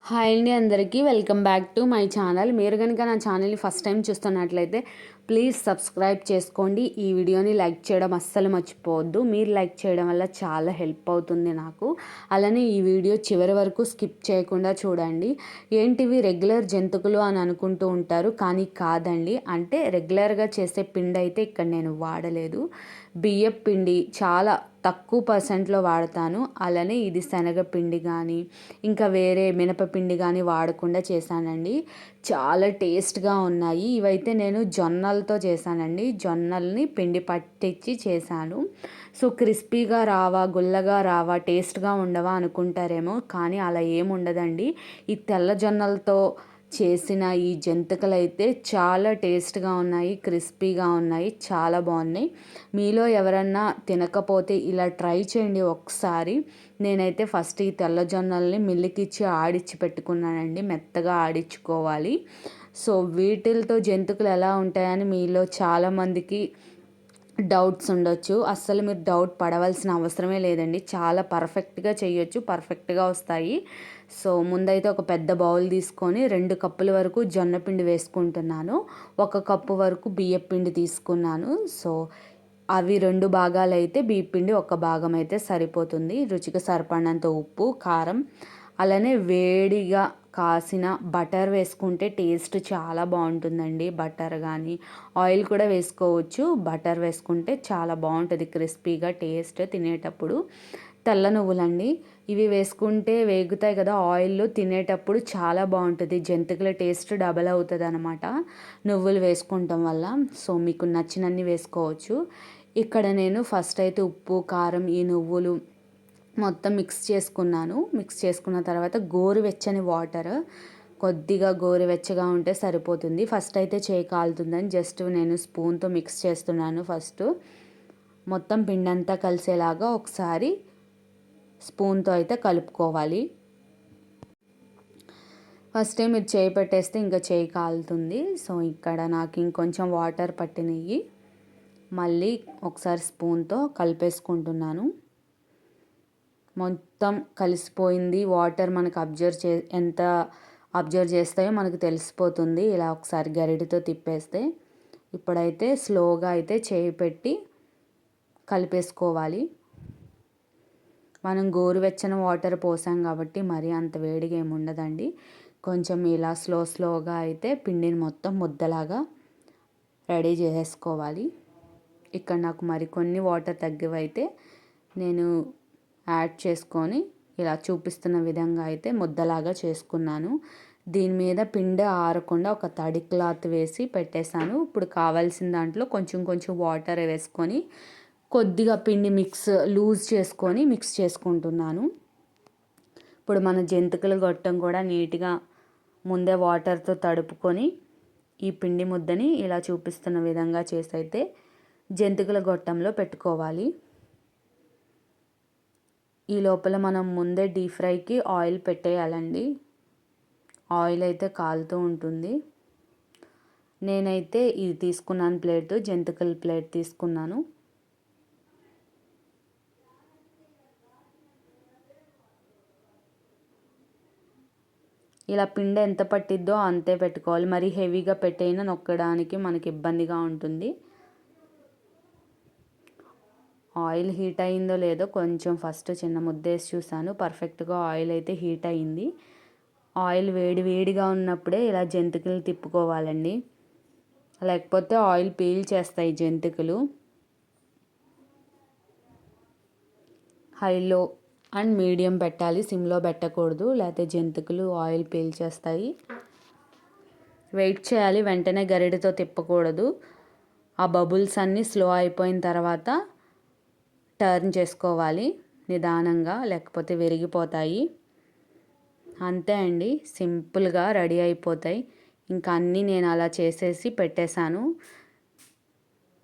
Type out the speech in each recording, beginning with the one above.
Hi అండి అందరికీ welcome back to my channel. మీరు కనుక నా ఛానల్ని ఫస్ట్ టైం చూస్తున్నట్లయితే ప్లీజ్ సబ్స్క్రైబ్ చేసుకోండి. ఈ వీడియోని లైక్ చేయడం అస్సలు మర్చిపోవద్దు. మీరు లైక్ చేయడం వల్ల చాలా హెల్ప్ అవుతుంది నాకు. అలానే ఈ వీడియో చివరి వరకు స్కిప్ చేయకుండా చూడండి. ఏంటివి రెగ్యులర్ జంతుకులు అని అనుకుంటూ ఉంటారు, కానీ కాదండి. అంటే రెగ్యులర్గా చేసే పిండి అయితే ఇక్కడ నేను వాడలేదు. బియ్యం పిండి చాలా తక్కువ పర్సెంట్లో వాడతాను. అలానే ఇది శనగపిండి కానీ ఇంకా వేరే మినపపిండి కానీ వాడకుండా చేశానండి. చాలా టేస్ట్గా ఉన్నాయి. ఇవైతే నేను జొన్నలతో చేశానండి. జొన్నల్ని పిండి పట్టించి చేశాను. సో క్రిస్పీగా రావా, గుల్లగా రావా, టేస్ట్గా ఉండవా అనుకుంటారేమో, కానీ అలా ఏముండదండి. ఈ తెల్ల జొన్నలతో చేసిన ఈ జంతికలు అయితే చాలా టేస్ట్గా ఉన్నాయి, క్రిస్పీగా ఉన్నాయి, చాలా బాగున్నాయి. మీలో ఎవరన్నా తినకపోతే ఇలా ట్రై చేయండి ఒకసారి. నేనైతే ఫస్ట్ ఈ తెల్ల జొన్నల్ని మిల్లుకిచ్చి ఆడిచ్చి పెట్టుకున్నానండి, మెత్తగా ఆడించుకోవాలి. సో వీటితో జంతికలు ఎలా ఉంటాయని మీలో చాలామందికి డౌట్స్ ఉండొచ్చు. అస్సలు మీరు డౌట్ పడవలసిన అవసరమే లేదండి. చాలా పర్ఫెక్ట్గా చేయొచ్చు, పర్ఫెక్ట్గా వస్తాయి. సో ముందైతే ఒక పెద్ద బౌల్ తీసుకొని 2 కప్పుల వరకు జొన్న పిండి వేసుకుంటున్నాను. 1 కప్పు వరకు బియ్యం పిండి తీసుకున్నాను. సో అవి 2 భాగాలు అయితే బియ్యం పిండి 1 భాగం అయితే సరిపోతుంది. రుచికి సరిపడినంత ఉప్పు, కారం, అలానే వేడిగా కాసిన బటర్ వేసుకుంటే టేస్ట్ చాలా బాగుంటుందండి. బటర్ కానీ ఆయిల్ కూడా వేసుకోవచ్చు. బటర్ వేసుకుంటే చాలా బాగుంటుంది, క్రిస్పీగా టేస్ట్ తినేటప్పుడు. తెల్ల నువ్వులండి, ఇవి వేసుకుంటే వేగుతాయి కదా ఆయిల్లో, తినేటప్పుడు చాలా బాగుంటుంది. జంతికల టేస్ట్ డబల్ అవుతుంది అనమాట నువ్వులు వేసుకుంటాం వల్ల. సో మీకు నచ్చినన్ని వేసుకోవచ్చు. ఇక్కడ నేను ఫస్ట్ అయితే ఉప్పు, కారం, ఈ నువ్వులు మొత్తం మిక్స్ చేసుకున్నాను. మిక్స్ చేసుకున్న తర్వాత గోరువెచ్చని వాటర్, కొద్దిగా గోరువెచ్చగా ఉంటే సరిపోతుంది. ఫస్ట్ అయితే చేయి కాలుతుందని జస్ట్ నేను స్పూన్తో మిక్స్ చేస్తున్నాను. ఫస్ట్ మొత్తం పిండి అంతా కలిసేలాగా ఒకసారి స్పూన్తో అయితే కలుపుకోవాలి. ఫస్ట్ టైం మీరు చేయి పెట్టేస్తే ఇంకా చేయి కాలుతుంది. సో ఇక్కడ నాకు ఇంకొంచెం వాటర్ పట్టినవి మళ్ళీ ఒకసారి స్పూన్తో కలిపేసుకుంటున్నాను. మొత్తం కలిసిపోయింది. వాటర్ మనకు ఎంత అబ్జర్వ్ చేస్తాయో మనకు తెలిసిపోతుంది ఇలా ఒకసారి గరిటెతో తిప్పేస్తే. ఇప్పుడైతే స్లోగా అయితే చేయి పెట్టి కలిపేసుకోవాలి. మనం గోరువెచ్చని వాటర్ పోసాం కాబట్టి మరీ అంత వేడిగా ఏమి ఉండదండి. కొంచెం ఇలా స్లోగా అయితే పిండిని మొత్తం ముద్దలాగా రెడీ చేసేసుకోవాలి. ఇక్కడ నాకు మరికొన్ని వాటర్ తగ్గివైతే నేను యాడ్ చేసుకొని ఇలా చూపిస్తున్న విధంగా అయితే ముద్దలాగా చేసుకున్నాను. దీని మీద పిండి ఆరకుండా ఒక తడి క్లాత్ వేసి పెట్టేశాను. ఇప్పుడు కావాల్సిన దాంట్లో కొంచెం వాటర్ వేసుకొని కొద్దిగా పిండి లూజ్ చేసుకొని మిక్స్ చేసుకుంటున్నాను. ఇప్పుడు మన జంతికల గొట్టం కూడా నీట్గా ముందే వాటర్తో తడుపుకొని ఈ పిండి ముద్దని ఇలా చూపిస్తున్న విధంగా చేసి అయితే జంతికల గొట్టంలో పెట్టుకోవాలి. ఈ లోపల మనం ముందే డీప్ ఫ్రైకి ఆయిల్ పెట్టేయాలండి. ఆయిల్ అయితే కాలుతూ ఉంటుంది. నేనైతే ఇది తీసుకున్నాను ప్లేట్, జంతికల ప్లేట్ తీసుకున్నాను. ఇలా పిండి ఎంత పట్టిద్దో అంతే పెట్టుకోవాలి. మరి హెవీగా పెట్టైనా నొక్కడానికి మనకి ఇబ్బందిగా ఉంటుంది. ఆయిల్ హీట్ అయిందో లేదో కొంచెం ఫస్ట్ చిన్న ముద్దేసి చూసాను. పర్ఫెక్ట్గా ఆయిల్ అయితే హీట్ అయింది. ఆయిల్ వేడిగా ఉన్నప్పుడే ఇలా జంతికలు తిప్పుకోవాలండి, లేకపోతే ఆయిల్ పీల్చేస్తాయి జంతికలు. హైలో అండ్ మీడియం పెట్టాలి, సిమ్లో పెట్టకూడదు, లేకపోతే జంతికలు ఆయిల్ పీల్చేస్తాయి. వెయిట్ చేయాలి, వెంటనే గరిటెతో తిప్పకూడదు. ఆ బబుల్స్ అన్నీ స్లో అయిపోయిన తర్వాత టర్న్ చేసుకోవాలి నిదానంగా, లేకపోతే విరిగిపోతాయి. అంతే అండి, సింపుల్గా రెడీ అయిపోతాయి. ఇంకా అన్నీ నేను అలా చేసేసి పెట్టేశాను.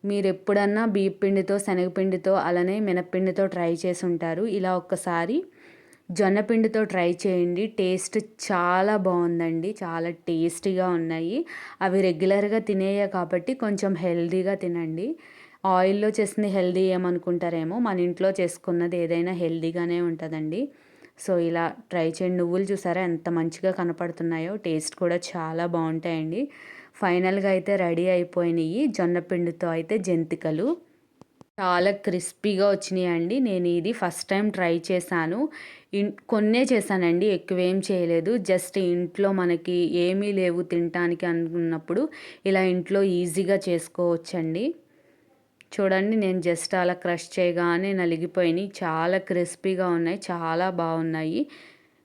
మీరు ఎప్పుడన్నా బియ్యం పిండితో, శనగపిండితో, అలానే మినప్పిండితో ట్రై చేసి ఉంటారు. ఇలా ఒక్కసారి జొన్నపిండితో ట్రై చేయండి. టేస్ట్ చాలా బాగుందండి, చాలా టేస్టీగా ఉన్నాయి. అవి రెగ్యులర్గా తినేయే కాబట్టి కొంచెం హెల్తీగా తినండి. ఆయిల్లో చేసింది హెల్తీ ఏమనుకుంటారేమో, మన ఇంట్లో చేసుకున్నది ఏదైనా హెల్తీగానే ఉంటుందండి. సో ఇలా ట్రై చేయండి. నువ్వులు చూసారా ఎంత మంచిగా కనపడుతున్నాయో, టేస్ట్ కూడా చాలా బాగుంటాయండి. ఫైనల్గా అయితే రెడీ అయిపోయినాయి జొన్న పిండితో అయితే జంతికలు. చాలా క్రిస్పీగా వచ్చినాయండి. నేను ఇది ఫస్ట్ టైం ట్రై చేశాను. కొన్నే చేశానండి, ఎక్కువేం చేయలేదు. జస్ట్ ఇంట్లో మనకి ఏమీ లేవు తినటానికి అనుకున్నప్పుడు ఇలా ఇంట్లో ఈజీగా చేసుకోవచ్చండి. చూడండి, నేను జస్ట్ అలా క్రష్ చేయగానే నలిగిపోయినాయి. చాలా క్రిస్పీగా ఉన్నాయి, చాలా బాగున్నాయి.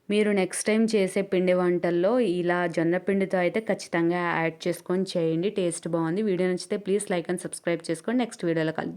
మీరు నెక్స్ట్ టైం చేసే పిండి వంటల్లో ఇలా జొన్న పిండితో అయితే ఖచ్చితంగా యాడ్ చేసుకొని చేయండి. టేస్ట్ బాగుంది. వీడియో నచ్చితే ప్లీజ్ లైక్ అండ్ సబ్స్క్రైబ్ చేసుకోండి. నెక్స్ట్ వీడియోలో కలుద్దాం.